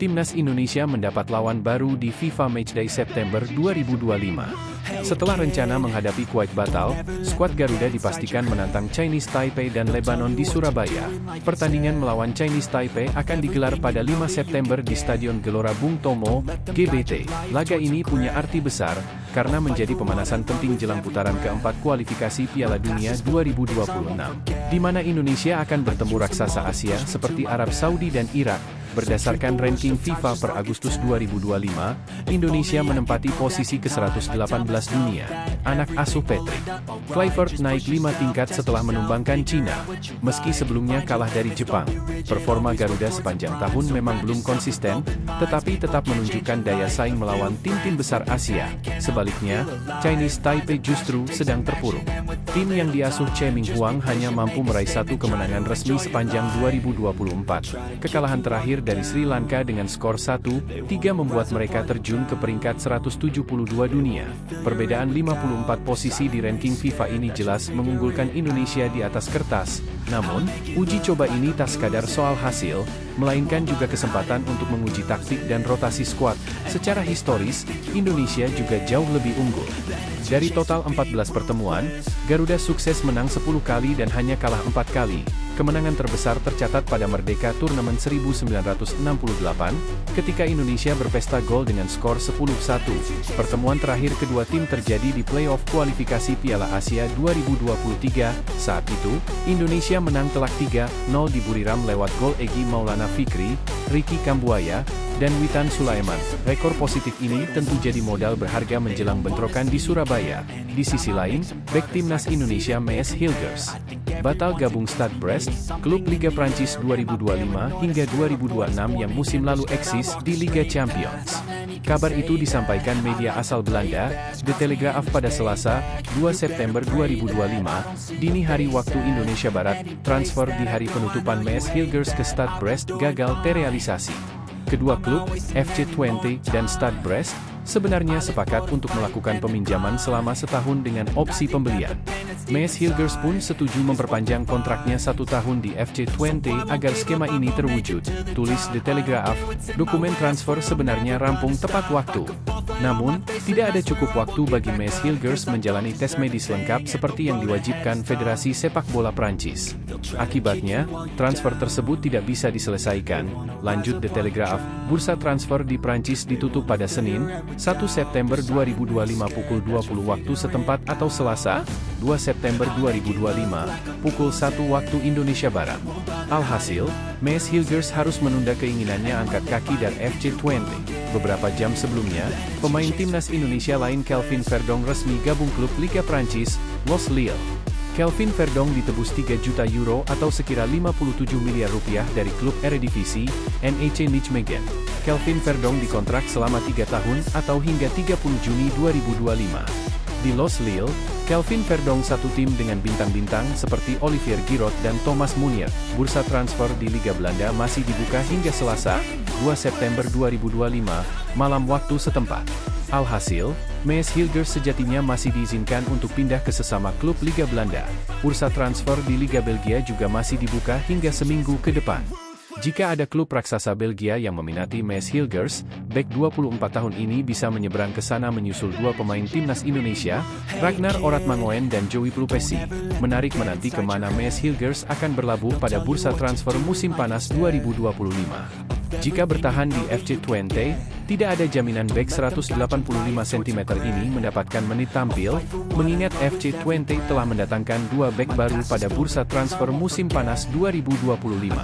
Timnas Indonesia mendapat lawan baru di FIFA Matchday September 2025. Setelah rencana menghadapi Kuwait batal, skuad Garuda dipastikan menantang Chinese Taipei dan Lebanon di Surabaya. Pertandingan melawan Chinese Taipei akan digelar pada 5 September di Stadion Gelora Bung Tomo, GBT. Laga ini punya arti besar, karena menjadi pemanasan penting jelang putaran keempat kualifikasi Piala Dunia 2026, di mana Indonesia akan bertemu raksasa Asia seperti Arab Saudi dan Irak. Berdasarkan ranking FIFA per Agustus 2025, Indonesia menempati posisi ke-118 dunia. Anak asuh Patrick Kluivert naik 5 tingkat setelah menumbangkan Cina. Meski sebelumnya kalah dari Jepang, performa Garuda sepanjang tahun memang belum konsisten, tetapi tetap menunjukkan daya saing melawan tim-tim besar Asia. Sebaliknya, Chinese Taipei justru sedang terpuruk. Tim yang diasuh Che Minghuang hanya mampu meraih satu kemenangan resmi sepanjang 2024. Kekalahan terakhir dari Sri Lanka dengan skor 1-3 membuat mereka terjun ke peringkat 172 dunia. Perbedaan 54 posisi di ranking FIFA ini jelas mengunggulkan Indonesia di atas kertas. Namun, uji coba ini tak sekadar soal hasil, melainkan juga kesempatan untuk menguji taktik dan rotasi skuad. Secara historis, Indonesia juga jauh lebih unggul. Dari total 14 pertemuan, Garuda sukses menang 10 kali dan hanya kalah 4 kali. Kemenangan terbesar tercatat pada Merdeka Turnamen 1968, ketika Indonesia berpesta gol dengan skor 10-1. Pertemuan terakhir kedua tim terjadi di playoff kualifikasi Piala Asia 2023. Saat itu, Indonesia menang telak 3-0 di Buriram lewat gol Egy Maulana Fikri, Ricky Kambuaya, dan Witan Sulaiman. Rekor positif ini tentu jadi modal berharga menjelang bentrokan di Surabaya. Di sisi lain, bek timnas Indonesia Mees Hilgers batal gabung Stade Brest, klub Liga Prancis 2025 hingga 2026 yang musim lalu eksis di Liga Champions. Kabar itu disampaikan media asal Belanda, De Telegraaf pada Selasa, 2 September 2025, dini hari waktu Indonesia Barat. Transfer di hari penutupan Mees Hilgers ke Stade Brest gagal terrealisasi. Kedua klub, FC Twente dan Stade Brest, sebenarnya sepakat untuk melakukan peminjaman selama setahun dengan opsi pembelian. Mees Hilgers pun setuju memperpanjang kontraknya 1 tahun di FC Twente agar skema ini terwujud, tulis The Telegraph. Dokumen transfer sebenarnya rampung tepat waktu. Namun, tidak ada cukup waktu bagi Mees Hilgers menjalani tes medis lengkap seperti yang diwajibkan Federasi Sepak Bola Prancis. Akibatnya, transfer tersebut tidak bisa diselesaikan. Lanjut The Telegraph, bursa transfer di Prancis ditutup pada Senin, 1 September 2025 pukul 20 waktu setempat atau Selasa, 2 September 2025, pukul 1 waktu Indonesia Barat. Alhasil, Mees Hilgers harus menunda keinginannya angkat kaki dari FC Twente. Beberapa jam sebelumnya, pemain timnas Indonesia lain Kelvin Verdong resmi gabung klub Liga Prancis, Los Lille. Kelvin Verdong ditebus 3 juta euro atau sekira 57 miliar rupiah dari klub Eredivisie, NEC Nijmegen. Kelvin Verdong dikontrak selama 3 tahun atau hingga 30 Juni 2025. Di Los Lille, Kelvin Verdong satu tim dengan bintang-bintang seperti Olivier Giroud dan Thomas Meunier. Bursa transfer di Liga Belanda masih dibuka hingga Selasa, 2 September 2025, malam waktu setempat. Alhasil, Mees Hilgers sejatinya masih diizinkan untuk pindah ke sesama klub Liga Belanda. Bursa transfer di Liga Belgia juga masih dibuka hingga seminggu ke depan. Jika ada klub raksasa Belgia yang meminati Mees Hilgers, bek 24 tahun ini bisa menyeberang ke sana menyusul 2 pemain timnas Indonesia, Ragnar Oratmangoen dan Joey Plupesi. Menarik menanti kemana Mees Hilgers akan berlabuh pada bursa transfer musim panas 2025. Jika bertahan di FC Twente, tidak ada jaminan bek 185 cm ini mendapatkan menit tampil, mengingat FC Twente telah mendatangkan 2 bek baru pada bursa transfer musim panas 2025.